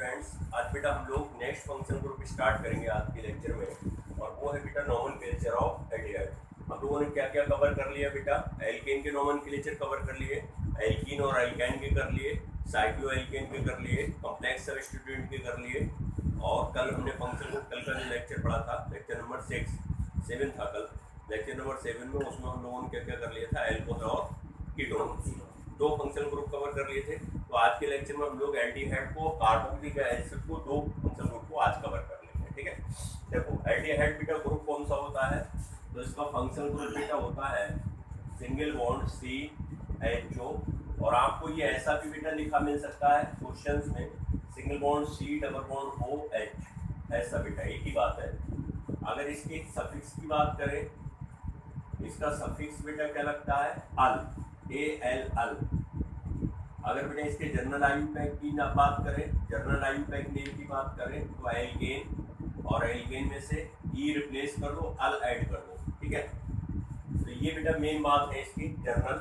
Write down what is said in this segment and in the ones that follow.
Friends, आज बेटा हम लोग नेक्स्ट फंक्शन ग्रुप स्टार्ट करेंगे आज के लेक्चर में, और वो है बेटा नोमेनक्लेचर ऑफ एल्डिहाइड। हम लोगों ने क्या क्या कवर कर लिया बेटा? एल्केन के नोमेनक्लेचर कवर कर लिए, एल्कीन और एल्काइन के कर लिए, साइक्लोएल्केन के कर लिए, कॉम्प्लेक्स सब्स्टिट्यूएंट के कर लिए। और कल हमने फंक्शन ग्रुप, कल का जो लेक्चर पढ़ा था, लेक्चर नंबर 7 था कल। लेक्चर नंबर 7 में उसमें हम लोगों ने क्या क्या कर लिया था? एल्कोहल और कीटोन, दो फंक्शन ग्रुप कवर कर लिए थे। तो आज के लेक्चर में हम लोग एल्डिहाइड को, कार्बोक्सिलिक एसिड को, दो फंक्शन ग्रुप को आज कवर कर लेंगे। ठीक है, देखो एल्डिहाइड बेटा ग्रुप कौन सा होता है? तो इसका फंक्शन ग्रुप बेटा होता है सिंगल बॉन्ड CHO। और आपको ये ऐसा भी बेटा लिखा मिल सकता है क्वेश्चंस में, single bond C double bond OH, ऐसा बेटा एक ही बात है। अगर इसके सफिक्स की बात करें, इसका सफिक्स बेटा क्या लगता है? अल, AL। अगर बेटा इसके जर्नल आयुपैक की ना बात करें, जर्नल आयुपैक नेम की बात करें, तो एल्केन, और एल्केन में से ई रिप्लेस कर दो, अल ऐड कर दो। ठीक है, तो ये बेटा मेन बात है इसकी जर्नल।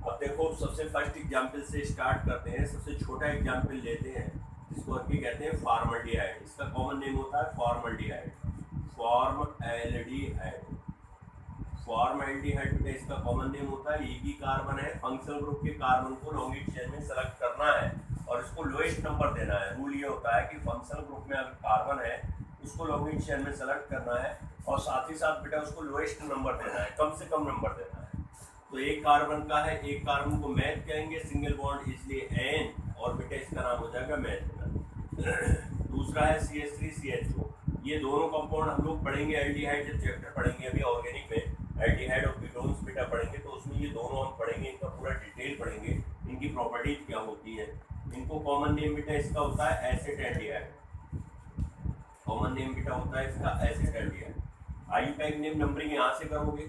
अब देखो सबसे फर्स्ट एग्जाम्पल से स्टार्ट करते हैं। सबसे छोटा एग्जाम्पल लेते हैं जिसको अभी कहते हैं फॉर्मल्डिहाइड। इसका कॉमन नेम होता है फॉर्मल्डिहाइड, फॉर्मल्डिहाइड। फॉर्मल्डिहाइड बेटा इसका कॉमन नेम होता है। एक ही कार्बन है, फंक्शनल ग्रुप के कार्बन को लॉन्गिड चेन में सेलेक्ट करना है और इसको लोएस्ट नंबर देना है। रूल ये होता है कि फंक्शनल ग्रुप में अगर कार्बन है उसको लॉन्गिड चेन में सेलेक्ट करना है और साथ ही साथ बेटा उसको लोएस्ट नंबर देना है, कम से कम नंबर देना है। तो एक कार्बन का है, एक कार्बन को मैथ कहेंगे, सिंगल बॉन्ड इसलिए N, और बेटा इसका नाम हो जाएगा मैथ। दूसरा है CH3CHO। ये दोनों कंपाउंड हम लोग पढ़ेंगे एल्डिहाइड जब चैप्टर पढ़ेंगे अभी ऑर्गेनिक में, एल्डिहाइड और कीटोन्स बेटा पढ़ेंगे, तो उसमें ये दोनों हम पढ़ेंगे, इनका पूरा डिटेल पढ़ेंगे, इनकी प्रॉपर्टीज क्या होती है। इनको कॉमन नेम बेटा इसका होता है एसिटेल्डिहाइड। कॉमन नेम बेटा होता है इसका एसिटेल्डिहाइड। आयुपैक नेम नंबरिंग यहाँ से करोगे,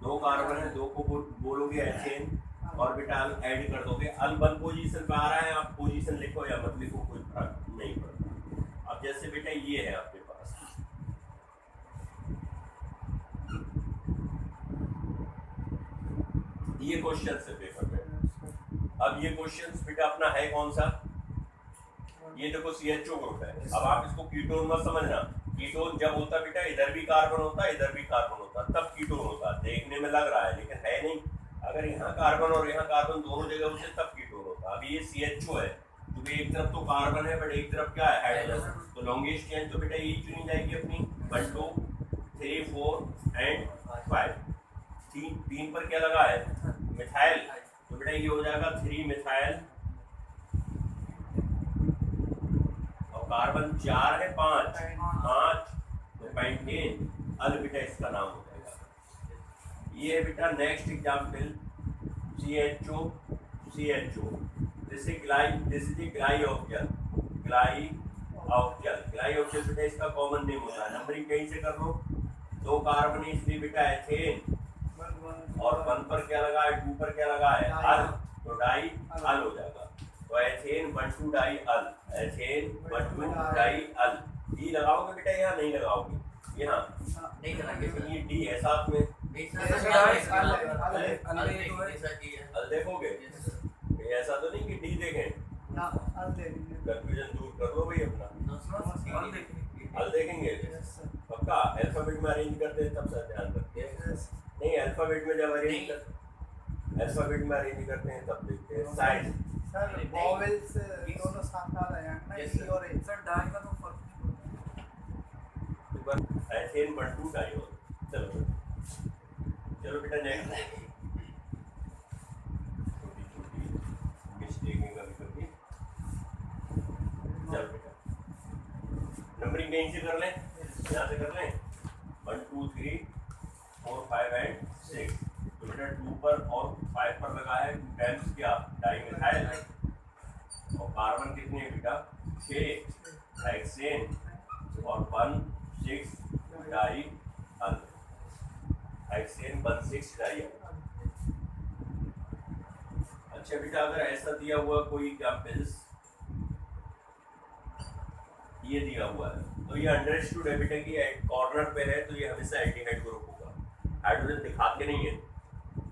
दो कार्बन है, दो को बोलोगे एथेन और बेटा अल ऐड कर दोगे। अल 1 पोजीशन पे आ रहा है, आप पोजीशन लिखो या मत लिखो, कोई फर्क नहीं पड़ता। अब जैसे बेटा ये है आपके पास, ये क्वेश्चन है पेपर में। अब ये क्वेश्चन बेटा अपना है कौन सा? ये देखो CHO ग्रुप है। अब आप इसको कीटोन मत समझना। कीटोन जब होता बेटा इधर भी कार्बन होता, इधर भी कार्बन होता, तब कीटोन होता। देखने में लग रहा है लेकिन है नहीं। अगर यहाँ कार्बन और यहाँ कार्बन दोनों जगह होते तब कीटोन होता। अभी ये CHO है क्योंकि एक तरफ तो कार्बन है बट एक तरफ क्या है? हाइड्रोजन। तो लॉन्गेस्ट चेन तो बेटा ये चुनी जाएगी अपनी 1 2 3 4 एंड 5। तीन पर क्या लगा है? मिथाइल। तो बेटा ये हो जाएगा 3 मिथाइल, और कार्बन 4 है, 5 तो पेंटेन। अल बेटा इसका नाम हो जाएगा। ये है बेटा next example CHO। This is glyoxal. Glyoxal बेटा इसका कॉमन नेम होता है। नंबरिंग कहीं से कर लो, दो कार्बन है इसलिए बेटा एथेन, और 1 पर क्या लगा है? 2 पर क्या लगा है? अल, तो डाई अल हो जाएगा। तो एथेन 1 2 डाई अल, एथेन 1 2 डाई अल। डी लगाओगे बेटा या नहीं लगाओगे? यहाँ नहीं लगाएंगे। ये डी है साथ में, अल देखोगे? ऐसा तो नहीं कि डी देखें, कंफ्यूजन दूर कर लो भाई अपना। अल देखेंगे पक्का? अल्फाबेट में अरेंज करते हैं तब सर ध्यान रखते हैं। नहीं, अल्फाबेट में जब अरेंज करते हैं तब देखते हैं साइज। सर वॉवेल्स दोनों साथ आ रहे हैं ना, ई और ए। सर डाई का तो फर्क नहीं पड़ता। एथेन 1 2 डाई हो। चलो बेटा नेक्स्ट। छोटी मिस्टेक है कभी। चल बेटा नंबरिंग कहीं से कर लें, यहाँ से कर लें। 1 2 3 4 5 एंड 6। तो बेटा 2 पर और 5 पर लगा है 2 टाइम्स क्या? Di methyl. और कार्बन कितने हैं बेटा? 6 हेक्सेन, और 1 6 डाई अल, हेक्सेन 1 6 डाई अल। अच्छा बेटा अगर ऐसा दिया हुआ कोई एग्जाम्पल्स, ये दिया हुआ है तो ये अंडरस्टूड है बेटा कि कॉर्नर पे है तो ये हमेशा एल्डिहाइड ग्रुप होगा। हाइड्रोजन दिखाते नहीं है,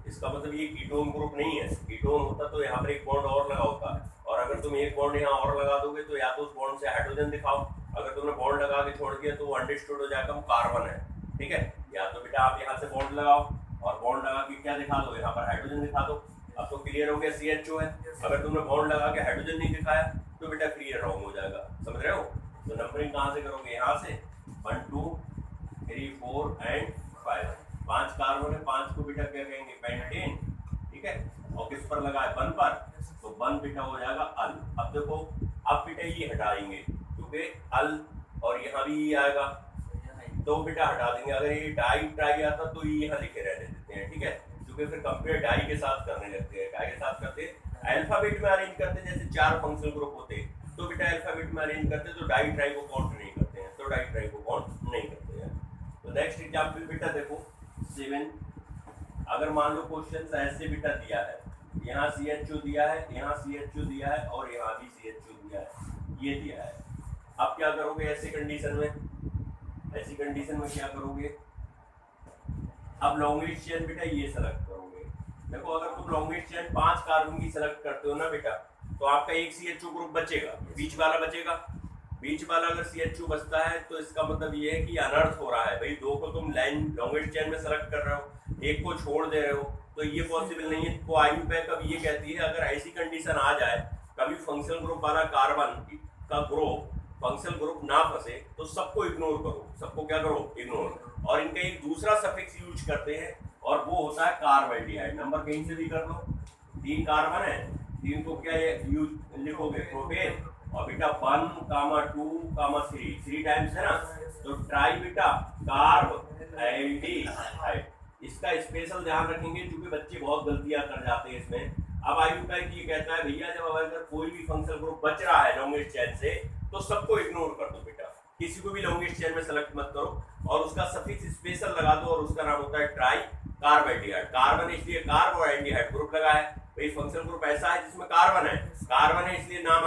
इसका मतलब ये कीटोन ग्रुप नहीं है। कीटोन होता तो यहाँ पर एक बॉन्ड और लगा होता है, और अगर अगर तुम एक बॉन्ड यहाँ और लगा दोगे तो या तो उस बॉन्ड से हाइड्रोजन दिखाओ, अगर तुमने बॉन्ड लगा के छोड़ दिया तो वो अंडरस्टूड हो जाएगा वो कार्बन है, ठीक है। या तो बेटा आप यहाँ से बॉन्ड लगाओ और बॉन्ड लगा के क्या दिखा दो, यहाँ पर हाइड्रोजन दिखा दो। अब तो क्लियर हो गया CHO है। अगर तुमने बॉन्ड लगा के हाइड्रोजन नहीं दिखाया तो बेटा क्लियर रॉन्ग हो जाएगा, समझ रहे हो। तो नंबरिंग कहाँ से करोगे, यहाँ से 1 2 3 4 एंड 5। 5 कार्बन है, 5 को बेटा क्या कहेंगे, पेंटेन, ठीक है। और किस पर लगा है, 1 पर, तो 1 बेटा हो जाएगा अल। अब देखो अब बेटा ये हटाएंगे क्योंकि अल और यहाँ भी ये आएगा तो बेटा हटा देंगे। अगर ये डाई ट्राई आता तो ये यहाँ लिखे रहने देते हैं, ठीक है, क्योंकि फिर कंपेयर डाई के साथ करने लगते हैं। डाई के साथ करते अल्फाबेट में अरेंज करते, जैसे 4 फंक्शनल ग्रुप होते तो बेटा अल्फाबेट में अरेंज करते तो डाई ट्राई को काउंट नहीं करते हैं, तो डाई ट्राई को काउंट नहीं करते हैं। तो नेक्स्ट एग्जांपल बेटा देखो 7। अगर मान लो क्वेश्चन ऐसे बेटा दिया है, यहाँ CHO दिया है, यहाँ CHO दिया है और यहाँ भी CHO दिया है, ये दिया है। अब क्या करोगे ऐसी कंडीशन में, ऐसी कंडीशन में क्या करोगे, अब लॉन्गेस्ट चेन बेटा ये सेलेक्ट करोगे। देखो अगर तुम लॉन्गेस्ट चेन 5 कार्बन की सेलेक्ट करते हो ना बेटा, तो आपका एक CHO ग्रुप बचेगा, बीच वाला बचेगा। बीच वाला अगर CHO बचता है तो इसका मतलब ये है कि अनर्थ हो रहा है भाई, 2 को तुम लाइन लॉन्गेस्ट चेन में सेलेक्ट कर रहे हो, 1 को छोड़ दे रहे हो, तो ये पॉसिबल नहीं है। तो IUPAC अब ये कहती है अगर ऐसी कंडीशन आ जाए कभी फंक्शनल ग्रुप वाला कार्बन का ग्रुप फंक्शनल ग्रुप ना फंसे तो सबको इग्नोर करो, सबको क्या करो, इग्नोर। और इनका एक दूसरा सफिक्स यूज करते हैं और वो होता है कार्बोहाइड्रेट। नंबर कहीं से भी कर लो, 3 कार्बन है, 3 को क्या यूज लिखोगे, प्रोपेन, और बेटा 1 2 3 टाइम्स है ना, तो ट्राई बेटा कार्बोहाइड्रेट। इसका स्पेशल ध्यान रखेंगे क्योंकि बच्चे बहुत गलतियां कर जाते हैं इसमें। अब IUPAC ये कहता है भैया जब अगर कोई भी फंक्शनल ग्रुप बच रहा है लॉन्गेस्ट चेन से तो सबको इग्नोर कर दो बेटा, किसी को भी लॉन्गेस्ट चेन में सेलेक्ट मत करो और उसका सफिक्स स्पेशल लगा दो और उसका नाम होता है ट्राई कार्बोहाइड्रेट। कार्बन इसलिए कार्ब और एल्डिहाइड ग्रुप लगा है भाई, फंक्शनल ग्रुप ऐसा है जिसमें कार्बन है, कार्बन है इसलिए नाम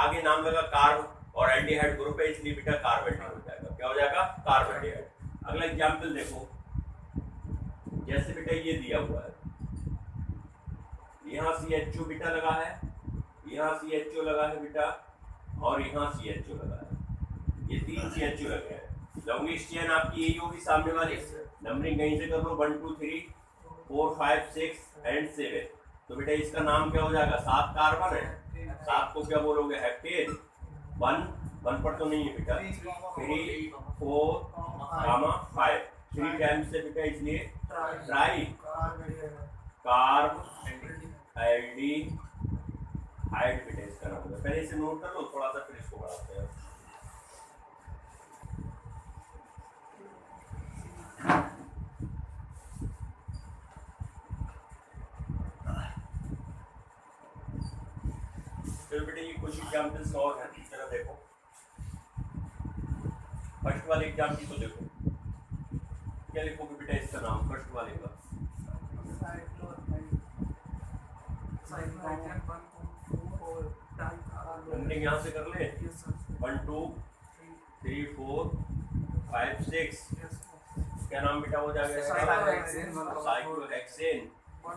आगे नाम लगा कार्ब, और एल्डिहाइड ग्रुप है इसलिए बेटा कार्बोहाइड्रेट हो जाएगा, क्या हो जाएगा, कार्बोहाइड्रेट। अगला एग्जांपल देखो, जैसे बेटा ये दिया हुआ है, यहाँ CHO बेटा लगा है, यहाँ CHO लगा है बेटा, और यहाँ CHO लगा है, ये 3 CHO लगे हैं। लॉन्गेस्ट चेन आपकी यही होगी सामने वाली। नंबरिंग कहीं से कर लो, 1 2 3 4 5 6 एंड 7। तो बेटा इसका नाम क्या हो जाएगा, 7 कार्बन है, 7 को क्या बोलोगे, हेक्टेन। 1 पर तो नहीं है बेटा, 3 4 5 3 टाइम्स से बेटा, इसलिए ट्राई कार्ब एल्डिहाइड बेटा इसका नाम होगा। पहले इसे नोट कर लो थोड़ा सा, फिर इसको बढ़ाते हैं। तो बेटा ये कुछ एग्जाम्पल्स और हैं, जरा देखो। फर्स्ट वाले एग्जाम्पल को देखो, क्या लिखोगे बेटा इसका नाम, फर्स्ट वाले का नंबरिंग यहाँ से कर ले, 1 2 3 4 5 6। क्या नाम बेटा हो जाएगा, साइक्लोहेक्सेन, साइक्लोहेक्सेन 1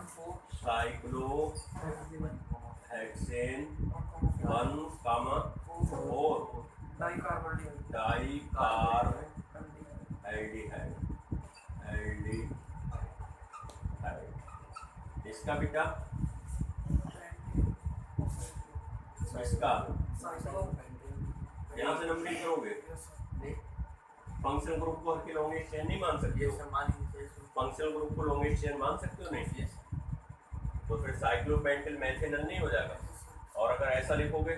4 डाइकार्ब एल्डिहाइड। इसका बेटा इसका यहाँ से नंबरिंग करोगे, फंक्शनल ग्रुप को लॉन्गेस्ट चेन नहीं मान सकते हो, फंक्शनल ग्रुप को लॉन्गेस्ट चेन मान सकते हो नहीं, तो फिर साइक्लोपेंटेन मेथेनॉल नहीं हो जाएगा। और अगर ऐसा लिखोगे,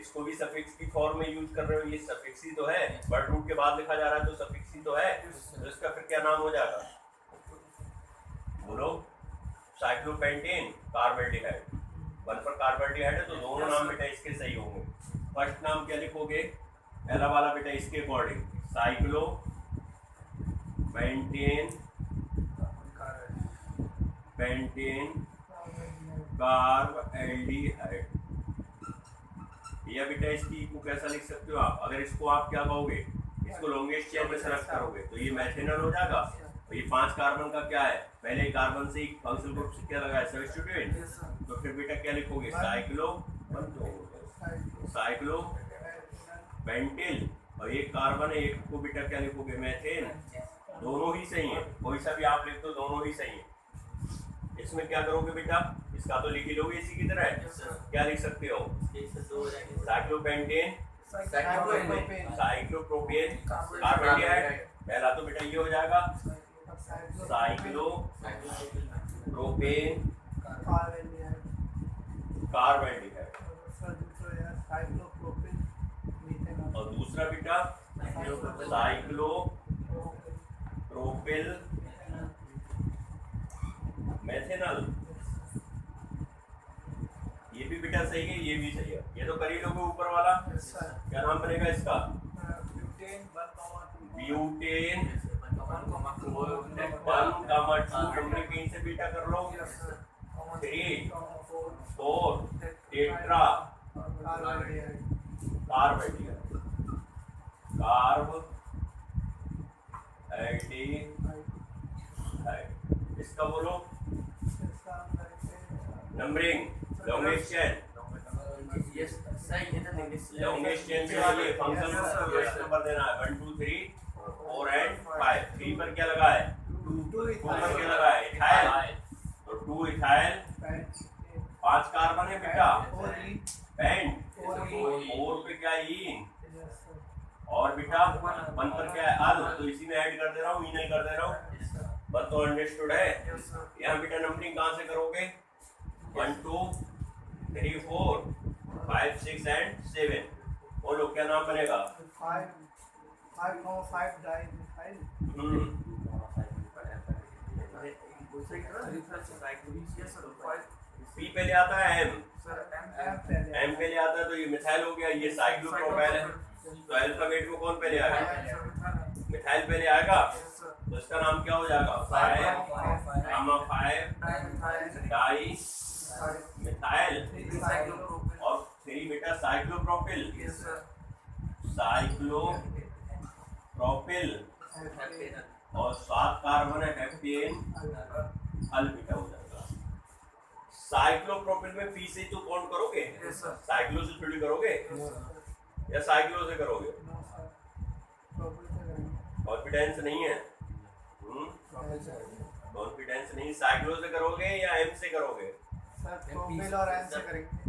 इसको भी सफिक्स की फॉर्म में यूज कर रहे हो, ये सफिक्स ही तो है, वर्ड रूट के बाद लिखा जा रहा है तो सफिक्स ही तो है, तो इसका फिर क्या नाम हो जाएगा, बोलो, साइक्लोपेंटेन कार्बोहाइड्रेट। 1 पर कार्बोहाइड्रेट है तो दोनों नाम बेटा इसके सही होंगे। फर्स्ट नाम क्या लिखोगे, पहला वाला बेटा इसके according cyclo pentane carb aldehyde. या बेटा इसकी को कैसा लिख सकते हो आप, अगर इसको आप क्या कहोगे, इसको लॉन्गेस्ट चेन में सेलेक्ट करोगे तो ये मेथेनॉल हो जाएगा। तो ये 5 कार्बन का क्या है, पहले कार्बन से फंक्शनल ग्रुप से क्या लगा है, सब्स्टिट्यूएंट, तो फिर बेटा क्या लिखोगे, साइक्लो 1 साइक्लो पेंटिल, और एक कार्बन है, एक को बेटा क्या लिखोगे, मेथेन। दोनों ही सही है, कोई सा भी आप लिख दो, दोनों ही सही है। इसमें क्या करोगे बेटा, इसका तो लिख ही लोगे इसी की तरह। क्या लिख सकते हो, साइक्लोपेंटेन, साइक्लोप्रोपेन, कार्बन डाइऑक्साइड। पहला तो बेटा ये हो जाएगा साइक्लो प्रोपेन कार्बन डाइऑक्साइड, और दूसरा बेटा साइक्लो प्रोपिल मेथेनॉल। ये भी बेटा सही है, ये भी सही है। ये तो कर ही लोगे ऊपर वाला। क्या नाम बनेगा इसका, ब्यूटेन 1,2। हमने कहीं से बेटा कर लो 3 4 टेट्रा कार्ब एल्डिहाइड। इसका बोलो numbering, longest chain, longest chain के लिए फंक्शन नंबर देना है 1 2 3 4 एंड 5। 3 पर क्या लगा है, 2 पर क्या लगा है, इथाइल, तो 2 इथाइल। 5 कार्बन है बेटा, पेंट। 4 पे क्या ईन, और बेटा 1 पर क्या है, अल, तो इसी में ऐड कर दे रहा हूँ, इनल कर दे रहा हूँ। बस तो अंडरस्टूड है। यहाँ बेटा नंबरिंग कहाँ से करोगे, 1 2 3 4 5 6 एंड 7। बोलो क्या नाम बनेगा, 5 डाइमिथाइल। पी पहले आता है, एम पहले आता है, तो ये मिथाइल हो गया। ये साइक्लोप्रोपाइल है, तो अल्फाबेट में कौन पहले आएगा, मिथाइल पहले आएगा। तो इसका नाम क्या हो जाएगा, 5 डाई मिथाइल, और 3 बेटा साइक्लोप्रोपिल, साइक्लोप्रोपिल, और 7 कार्बन है हेप्टेन अल बेटा हो जाएगा। साइक्लोप्रोपिल में पी से तो काउंट करोगे, साइक्लो से थोड़ी करोगे, या साइक्लो से करोगे, कॉन्फिडेंस नहीं है, कॉन्फिडेंस नहीं। साइक्लो से करोगे या एम से करोगे, प्रोपिल और एन से करेंगे।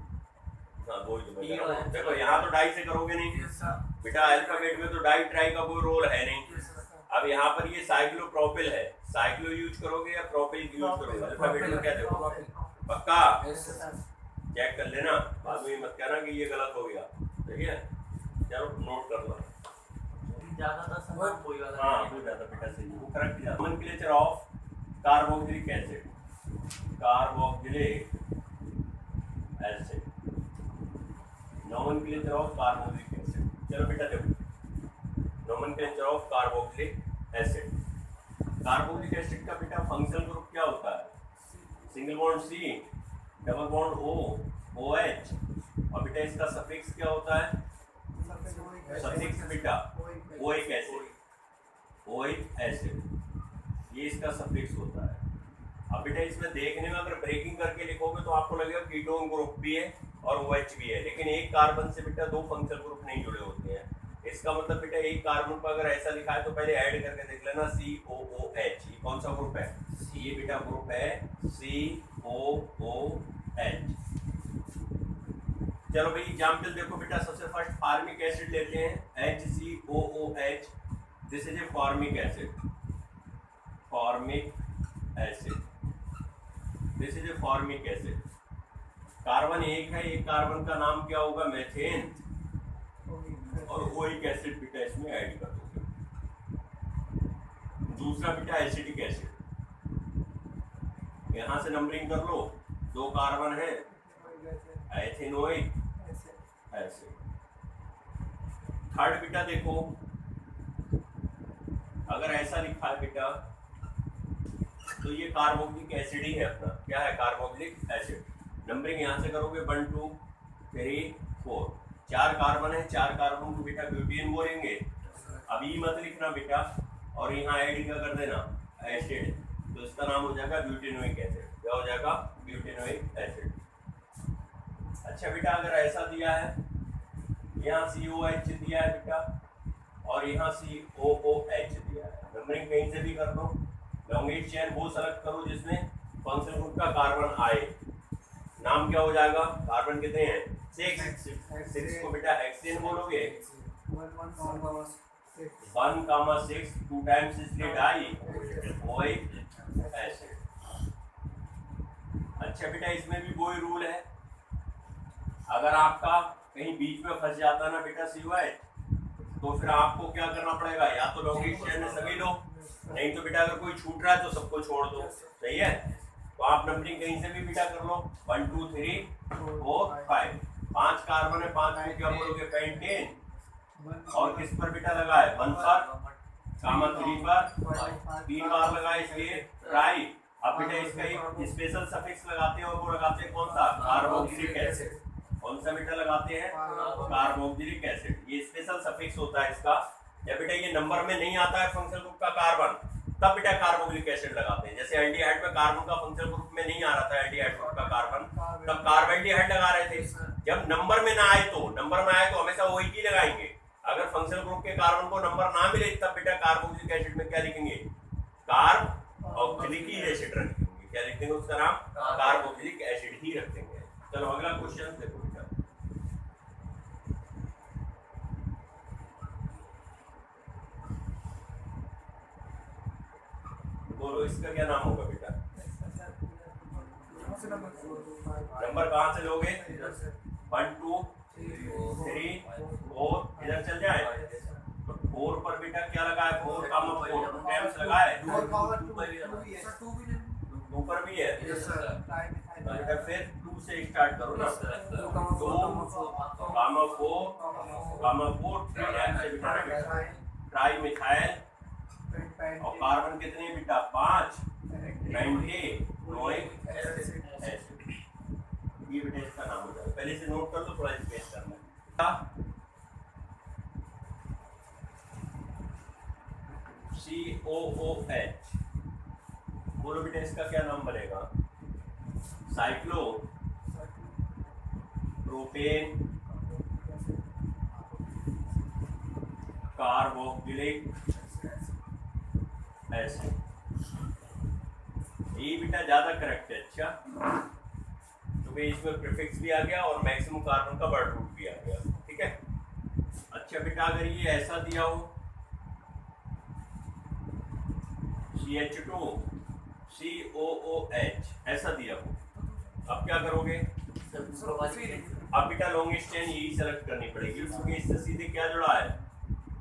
हाँ वही तो मैं कह रहा हूँ। देखो यहाँ तो डाई से करोगे नहीं बेटा, अल्फाबेट में तो डाई ट्राई का कोई रोल है नहीं। अब यहाँ पर ये साइक्लोप्रोपिल है, साइक्लो यूज करोगे या प्रोपिल यूज करोगे, अल्फाबेट में क्या देखो, पक्का चेक कर लेना, बाद में मत कहना कि ये गलत हो गया, ठीक है। चलो नोट कर लो, हाँ हो जाता बेटा सही, वो करेक्ट जाता। Nomenclature of carboxylic acid, carboxylic acid, nomenclature of carboxylic acid. चलो बेटा देखो, nomenclature of carboxylic acid. Carboxylic acid का बेटा फंक्शनल ग्रुप क्या होता है, single bond C, double bond O, OH, और बेटा इसका सफिक्स क्या होता है, सफिक्स बेटा ओइक एसिड, ओइक एसिड, ये इसका सफिक्स होता है। अब बेटा इसमें देखने में अगर ब्रेकिंग करके लिखोगे तो आपको लगेगा कीटोन ग्रुप भी है और OH भी है, लेकिन एक कार्बन से बेटा 2 फंक्शनल ग्रुप नहीं जुड़े होते हैं। इसका मतलब बेटा एक कार्बन पर अगर ऐसा लिखा है तो पहले ऐड करके देख लेना COOH, ये कौन सा ग्रुप है, ये बेटा ग्रुप है COOH। चलो भाई एग्जाम्पल देखो बेटा, सबसे फर्स्ट फार्मिक एसिड लेते हैं HCOOH, this is a formic acid, formic acid, this is a formic acid. Carbon एक है, एक कार्बन का नाम क्या होगा, मेथेन, और ओइक एसिड बेटा इसमें ऐड कर दोगे। दूसरा बेटा एसिटिक एसिड, यहां से नंबरिंग कर लो, 2 कार्बन है, एथेनोइक एसिड। थर्ड बेटा देखो, अगर ऐसा लिखा है बेटा तो ये कार्बोक्सिलिक एसिड ही है अपना, क्या है, कार्बोक्सिलिक एसिड। नंबरिंग यहाँ से करोगे 1 2 3 4, 4 कार्बन है, 4 कार्बन को बेटा ब्यूटेन बोलेंगे। अब ये मत लिखना बेटा, और यहाँ ऐड क्या कर देना, एसिड, तो इसका नाम हो जाएगा ब्यूटेनोइक एसिड। क्या हो जाएगा, ब्यूटेनोइक एसिड। अच्छा बेटा अगर ऐसा दिया है यहाँ COH दिया है बेटा और यहाँ COOH दिया है। नंबरिंग कहीं से भी कर लो। लॉन्गेस्ट चेन वो सेलेक्ट करो जिसमें फंक्शनल ग्रुप का कार्बन आए। नाम क्या हो जाएगा? कार्बन कितने हैं? 6 को बेटा हेक्सेन बोलोगे। 1,6 2 टाइम्स इसलिए डाई एसिड। अच्छा बेटा इसमें भी वही रूल है, अगर आपका कहीं बीच में फंस जाता ना बेटा COH, तो फिर आपको क्या करना पड़ेगा? या तो लॉन्गेस्ट चेन में सभी लो, नहीं तो बेटा अगर कोई छूट रहा है तो सबको छोड़ दो। सही है? तो आप नंबरिंग कहीं से भी बेटा कर लो। 1 2 3 4 5 5 कार्बन है, 5 में क्या बोलोगे? पेंटेन। और किस पर बेटा लगा है? 1 पर, गामा 3 पर 3 बार लगा है इसलिए ट्राई। अब बेटा इसका एक स्पेशल सफिक्स लगाते हैं और वो लगाते हैं कौन सा? Carboxylic acid. कौन सा बेटा लगाते हैं? Carboxylic acid. ये स्पेशल सफिक्स होता है इसका। जब बेटा ये नंबर में नहीं आता है फंक्शनल ग्रुप का कार्बन, तब बेटा कार्बोक्सिलिक एसिड लगाते हैं। जैसे एल्डिहाइड में कार्बन का फंक्शनल ग्रुप में नहीं आ रहा था एल्डिहाइड ग्रुप का कार्बन, तब कार्बेल्डिहाइड लगा रहे थे। जब नंबर में ना आए तो, नंबर में आए तो हमेशा वही की लगाएंगे। अगर फंक्शनल ग्रुप के कार्बन को नंबर ना मिले तब बेटा कार्बोक्सिलिक एसिड में क्या लिखेंगे? कार्बोक्सिलिक एसिड रखेंगे। क्या लिख देंगे उसका नाम? कार्बोक्सिलिक एसिड ही रख देंगे। चलो अगला क्वेश्चन देखो बेटा। बोलो इसका क्या नाम होगा बेटा? नंबर कहाँ से लोगे? 1 2 3 4 इधर चल जाए तो 4 पर बेटा क्या लगा है? 4 टाइम्स लगा है। 2 पर भी है बेटा। फिर 2 से स्टार्ट करो ना। 2 गामा 4 3 टाइम्स से बेटा ट्राई मिथाइल। और कार्बन कितने बेटा? 5 पेंटेनोइक एसिड। ये बेटा इसका नाम हो जाएगा। पहले से नोट कर लो, थोड़ा स्पेस करना। COOH बोलो बेटा इसका क्या नाम बनेगा? Cyclo propane carboxylic acid. ये बेटा ज्यादा करेक्ट है। अच्छा क्योंकि इसमें प्रीफिक्स भी आ गया और मैक्सिमम कार्बन का वर्ड रूट भी आ गया। ठीक है? अच्छा बेटा अगर ये ऐसा दिया हो CH2 COOH ऐसा दिया हो, अब क्या करोगे? अब बेटा लॉन्गेस्ट चेन यही सेलेक्ट करनी पड़ेगी क्योंकि इससे सीधे क्या जुड़ा है?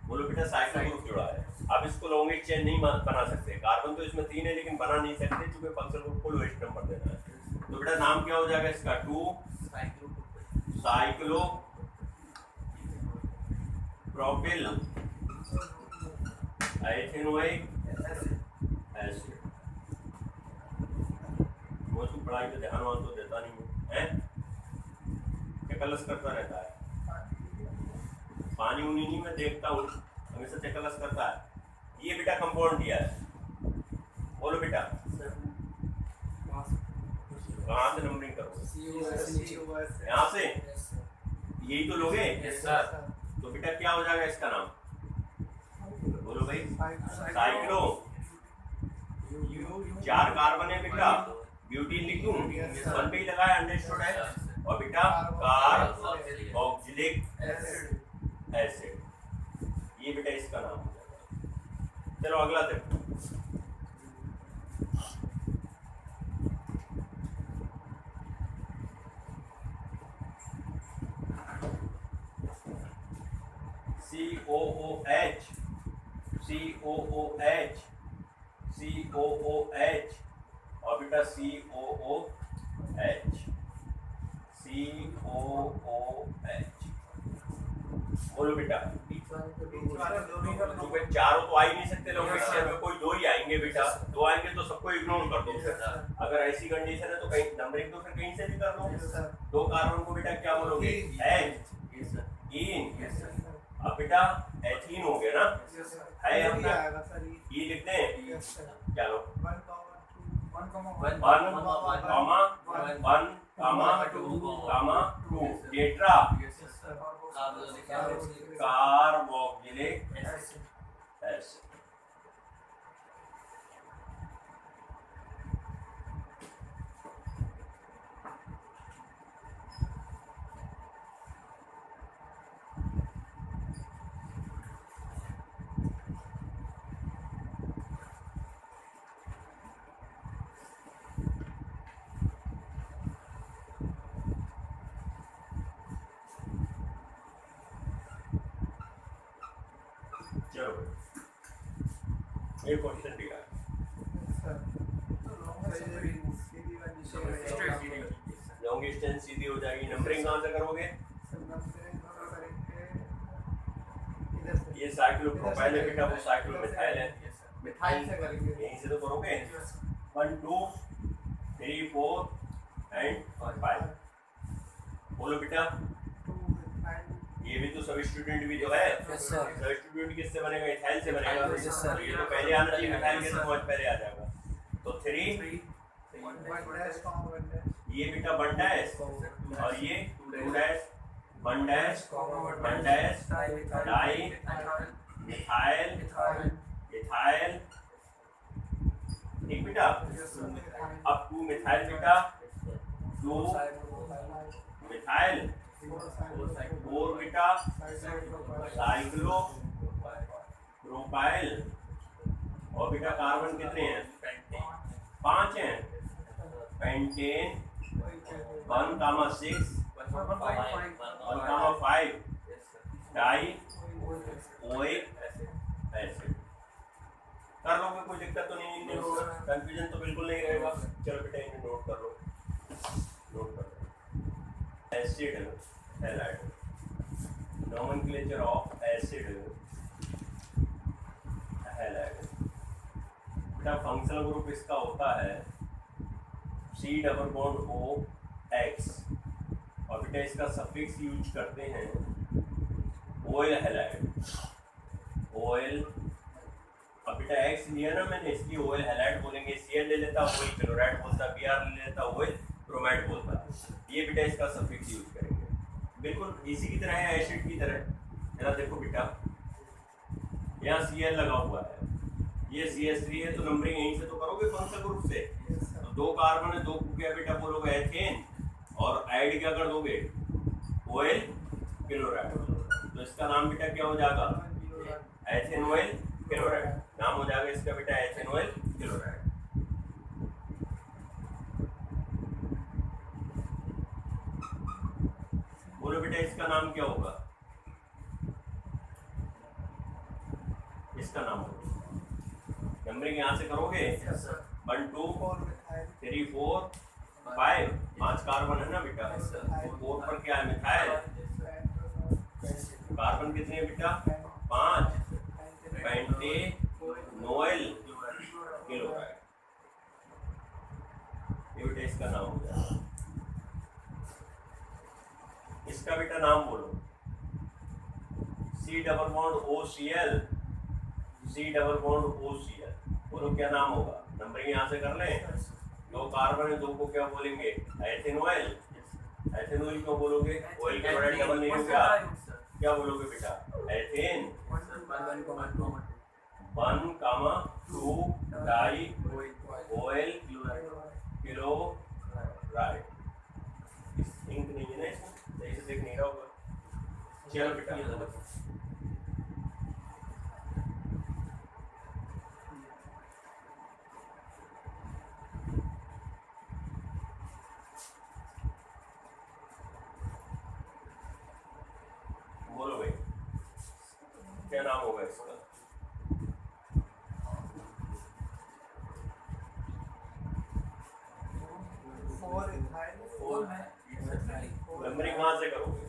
बोलो बेटा साइक्लो ग्रुप जुड़ा है। अब इसको लॉन्गेस्ट चेन नहीं बना सकते। कार्बन तो इसमें 3 है लेकिन बना नहीं सकते क्योंकि फंक्शनल ग्रुप को लोएस्ट नंबर देना है। तो बेटा नाम क्या हो जाएगा इसका? 2 साइक्लो प्रोपिल एथेनोइक एसिड। वो तो पढ़ाई पे ध्यान वान तो देता नहीं है, चकलस करता रहता है। पानी उनी नहीं मैं देखता हूँ, हमेशा चकलस करता है। ये बेटा कंपाउंड दिया है। बोलो बेटा कहाँ से नंबरिंग करोगे? यहाँ से यही तो लोगे। तो बेटा क्या हो जाएगा इसका नाम? बोलो भाई साइक्लो। 4 कार्बन है बेटा, ब्यूटीन लिख दूं? 1 पे ही लगा है, अंडरस्टूड है। और बेटा कार्बोक्सिलिक एसिड, ये बेटा इसका नाम हो जाएगा। चलो अगला देखो। COOH COOH COOH और बेटा COOH बोलो बेटा। क्योंकि चारों तो आ ही नहीं सकते लोग, में कोई 2 ही आएंगे बेटा। 2 आएंगे तो सबको इग्नोर कर दो। अगर ऐसी कंडीशन है तो कहीं नंबरिंग तो फिर कहीं से भी कर दो। 2 कार्बन को बेटा क्या बोलोगे? ईन। अब बेटा एथीन हो गया ना, है अपना ये लिखते हैं। चलो 1 2 टेट्रा कार्बोक्सिलिक एसिड। चलो ये क्वेश्चन दिया है। लॉन्ग डिस्टेंस सीधी हो जाएगी। नंबरिंग कहाँ से करोगे? ये साइक्लोप्रोपाइल है बेटा, वो साइक्लोमिथाइल है। मिथाइल से करेंगे, यहीं से तो करोगे। 1 2 3 4 एंड 5। बोलो बेटा, ये भी तो सभी स्टूडेंट भी जो है, सभी स्टूडेंट किससे बनेगा? इथाइल से बनेगा। तो ये तो पहले आना चाहिए, मिथाइल के तो बहुत पहले आ जाएगा। तो 3 ये बेटा 1 डैश और ये 2 dash, 1 dash 1 dash di methyl ethyl. ठीक बेटा। अब 2 मिथाइल बेटा, 2 मिथाइल 4 बेटा साइक्लो प्रोपाइल। और बेटा कार्बन कितने हैं? 5 हैं। Pentane 1,6 1,5 die oic acid. कर लोगे, कोई दिक्कत तो नहीं, कंफ्यूजन तो बिल्कुल नहीं रहेगा। चलो बेटा इन्हें नोट कर लो, नोट कर लो। Acid halide, nomenclature of acid halide. बेटा फंक्शनल ग्रुप इसका होता है C डबल बॉन्ड OX, और बेटा इसका सफिक्स यूज करते हैं ओइल हैलाइड, ओइल। अब बेटा X लिया ना मैंने, इसकी ओइल हैलाइड बोलेंगे। Cl ले लेता ओइल क्लोराइड बोलता, Br ले लेता ओइल ब्रोमाइड बोलता। ये बेटा इसका सफिक्स यूज करेंगे, बिल्कुल इसी की तरह है, एसिड की तरह। जरा देखो बेटा, यहाँ Cl लगा हुआ है, ये CH3 है, तो नंबरिंग यहीं से तो करोगे फंक्शनल ग्रुप से। तो 2 कार्बन है, 2 को क्या बेटा बोलोगे? एथेन। और ऐड क्या कर दोगे? Oil chloride. तो इसका नाम बेटा क्या हो जाएगा? एथेन ऑयल क्लोराइड नाम हो जाएगा इसका बेटा, एथेन ऑयल क्लोराइड। बोलो बेटा इसका नाम क्या होगा? इसका नाम होगा, नंबरिंग यहाँ से करोगे 1 2 3 4 5, 5 कार्बन है ना बेटा। 4 पर क्या है? मिथाइल। कार्बन कितने हैं बेटा? 5। पेंटेनोइल क्लोराइड, ये बेटा इसका नाम हो जाएगा। इसका बेटा नाम बोलो, C double bond OCl, C double bond OCl। बोलो क्या नाम होगा? नंबरिंग यहाँ से कर लें। 2 कार्बन है, 2 को क्या बोलेंगे? एथेनॉइल। एथेनॉइल क्यों बोलोगे? ऑयल क्लोराइड डबल नहीं हो गया? क्या बोलोगे बेटा? Ethane 1,2 dioyl chloride. इंक नहीं है ना इसमें, सही से देख नहीं रहा होगा। चलो बेटा बोलो भाई क्या नाम होगा इसका? नंबरिंग कहाँ से करोगे?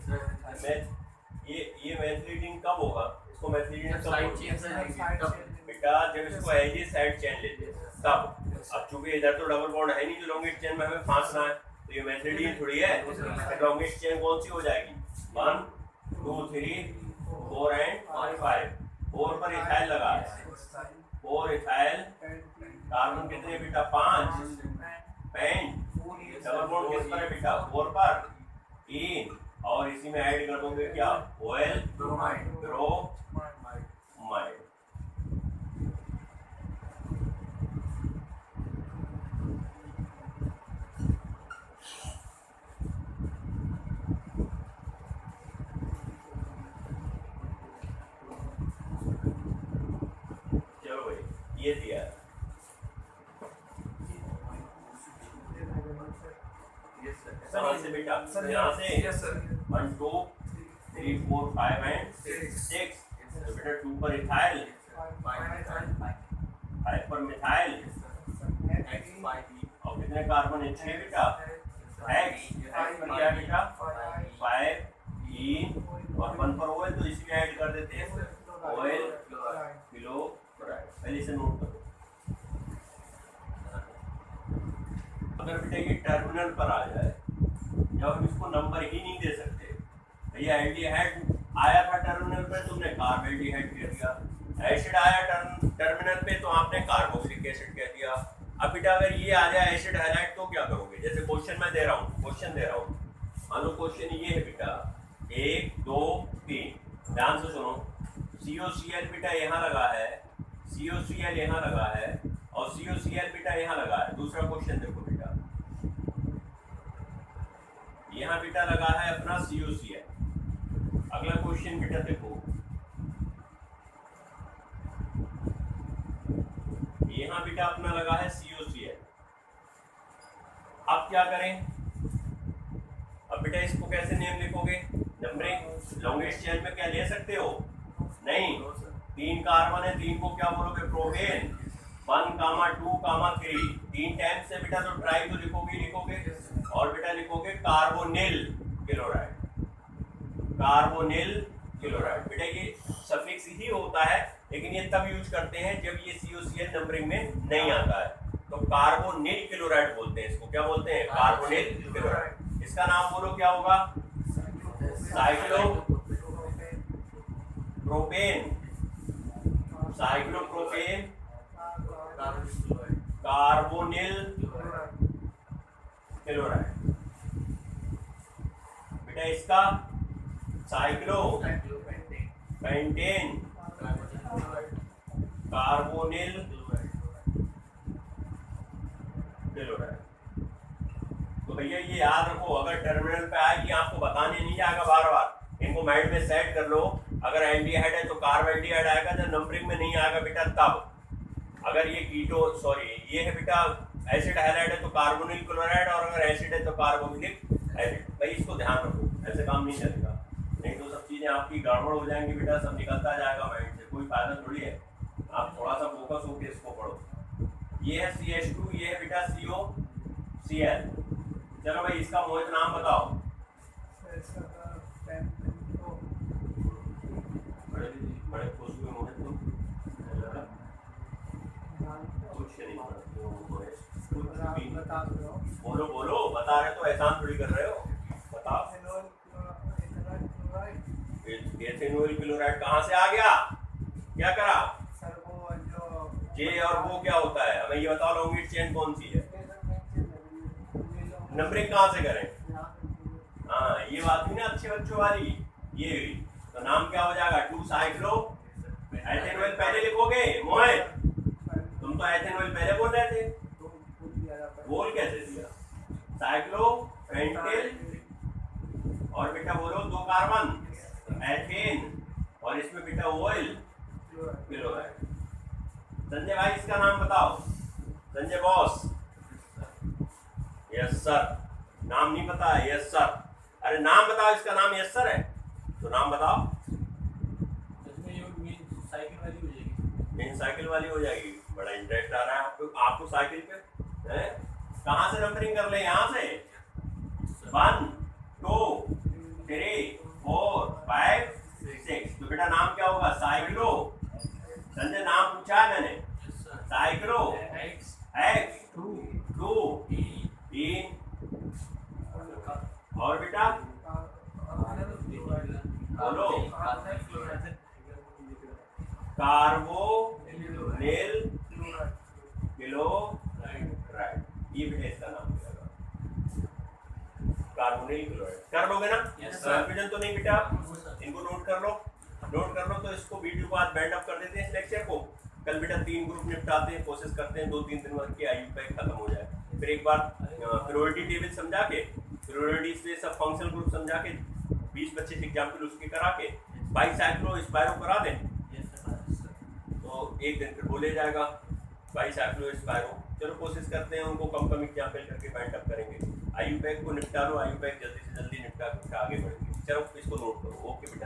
ये मैथिलीन कब होगा? इसको मैथिलीन कब बेटा? जब इसको एज ए साइड चेन लेते हैं तब। अब चूंकि इधर तो डबल बॉन्ड है नहीं जो लॉन्गेस्ट चेन में हमें फांसना है, तो ये मैथिलीन थोड़ी है। लॉन्गेस्ट चेन कौन सी हो जाएगी? 1 2 3 4 एंड 5। 4 पर इथाइल लगा है, 4 इथाइल। कार्बन कितने बेटा? 5। पेंट डबल बॉन्ड किस पर है बेटा? 4 पर। 3 और इसी में ऐड कर दोगे क्या, ऑयल ब्रोमाइड ब्रोमाइड। चलो भाई ये दिया है। कहाँ से बेटा, यहाँ से 1 2 3 4 5 and 6। तो बेटा 2 पर इथाइल, 5 पर मिथाइल, और कितने कार्बन है, 6 बेटा। X पर क्या बेटा, 5 इन, और 1 पर ऑयल, तो इसी में ऐड कर देते हैं ऑयल क्लोराइड। पहले से नोट करो। अगर बेटा ये टर्मिनल पर आ जाए, जब हम इसको नंबर ही नहीं दे सकते, भैया एल्डिहाइड आया था टर्मिनल पे, तुमने कार्बोल्डिहाइड कह दिया। एसिड आया टर्मिनल पे, तो आपने कार्बोक्सिलिक एसिड कह दिया। अब बेटा अगर ये आ जाए एसिड हाइलाइट, तो क्या करोगे, जैसे क्वेश्चन मैं दे रहा हूँ, मान लो क्वेश्चन ये है बेटा 1 2 3, ध्यान से सुनो। COCl बेटा यहाँ लगा है, COCl यहाँ लगा है, और COCl बेटा यहाँ लगा है। दूसरा क्वेश्चन देखो बेटा, यहाँ बेटा लगा है अपना COCl। अगला क्वेश्चन बेटा देखो, यहाँ बेटा अपना लगा है COCl। अब क्या करें, अब बेटा इसको कैसे नेम लिखोगे, नंबरिंग लॉन्गेस्ट चेन में क्या ले सकते हो, नहीं। 3 कार्बन है, 3 को क्या बोलोगे, प्रोपेन। 1 2 3, 3 टाइम्स से बेटा, तो ट्राई तो लिखोगे, और बेटा लिखोगे कार्बोनिल क्लोराइड। बेटा ये सफिक्स ही होता है, लेकिन ये तब यूज करते हैं जब ये COCl नंबरिंग में नहीं आता है, तो कार्बोनिल क्लोराइड बोलते हैं इसको। क्या बोलते हैं, कार्बोनिल क्लोराइड। इसका नाम बोलो क्या होगा, साइक्लोप्रोपेन कार्बोनिल क्लोराइड। बेटा इसका साइक्लोपेंटेन कार्बोनिल क्लोराइड। तो भैया ये याद रखो, अगर टर्मिनल पे आएगी आपको बताने नहीं आएगा बार बार, इनको माइंड में सेट कर लो। अगर एल्डिहाइड है तो कार्बोल्डिहाइड आएगा, जब नंबरिंग में नहीं आएगा बेटा तब। अगर ये ये है बेटा एसिड हाइलाइड है तो कार्बोनिल क्लोराइड, और अगर एसिड है तो कार्बोक्सिलिक एसिड। भाई इसको ध्यान रखो, ऐसे काम नहीं चलेगा, नहीं तो सब चीजें आपकी गड़बड़ हो जाएंगी बेटा, सब निकलता जाएगा माइंड से, कोई फायदा थोड़ी है। आप थोड़ा सा फोकस होकर इसको पढ़ो। ये है CH2, ये है बेटा COCl। चलो भाई इसका मोहित नाम बताओ। बड़े खुश हुए मोहित तुम, कुछ नहीं बोलो, बता रहे तो एहसान थोड़ी कर रहे हो, बताओ। एथेनॉल क्लोराइड कहाँ से आ गया, क्या करा सर, वो जो जे और वो क्या होता है, हमें ये बताओ, लॉन्गेस्ट चेन कौन सी है, नंबरिंग कहाँ से करें। हाँ ये बात हुई ना अच्छे बच्चों वाली, ये हुई। तो नाम क्या हो जाएगा, 2 साइक्लो एथेनॉल। पहले लिखोगे मोहित, तुम तो एथेनॉल पहले बोल रहे थे, बोल कैसे दिया, साइक्लोपेंटेन, और बेटा बोलो 2 कार्बन एथेन, और इसमें बेटा ऑयल क्लोराइड। संजय भाई इसका नाम बताओ, संजय बॉस। यस सर, नाम नहीं पता है, यस सर। अरे नाम बताओ, इसका नाम यस सर है, तो नाम बताओ। साइकिल वाली हो जाएगी, बड़ा इंटरेस्ट आ रहा है आपको साइकिल पे, है? कहाँ से नंबरिंग कर ले, यहाँ से 1 2 3 4 5 6। तो बेटा नाम क्या होगा, साइक्लो। संजय नाम पूछा है मैंने, साइक्लो X 2 3, और बेटा बोलो, कार्बोनिल क्लोराइड। ये बेटा इसका नाम, कार्बोनिल क्लोराइड। कर लोगे ना? Yes, sir. कंफ्यूजन तो नहीं बेटा? इनको नोट कर लो, तो इसको वीडियो को आज बैंड अप कर देते हैं इस लेक्चर को। कल बेटा 3 ग्रुप निपटाते हैं, कोशिश करते हैं 2-3 दिन बाद की आयु पैक खत्म हो जाए। फिर एक बार प्रियोरिटी टेबल समझा के, प्रियोरिटी से सब फंक्शनल ग्रुप समझा के, 20-25 एग्जाम्पल उसके करा के, बाईसाइक्लो स्पायरो करा दें तो एक दिन फिर बोले जाएगा बाईसाइक्लो स्पायरो। चलो कोशिश करते हैं उनको कम एग्जाम्पल करके बैंड अप करेंगे। आयु पैक को निपटा लो, आयु पैक जल्दी से जल्दी निपटा के आगे बढ़ेंगे। चलो इसको नोट करो। ओके बेटा।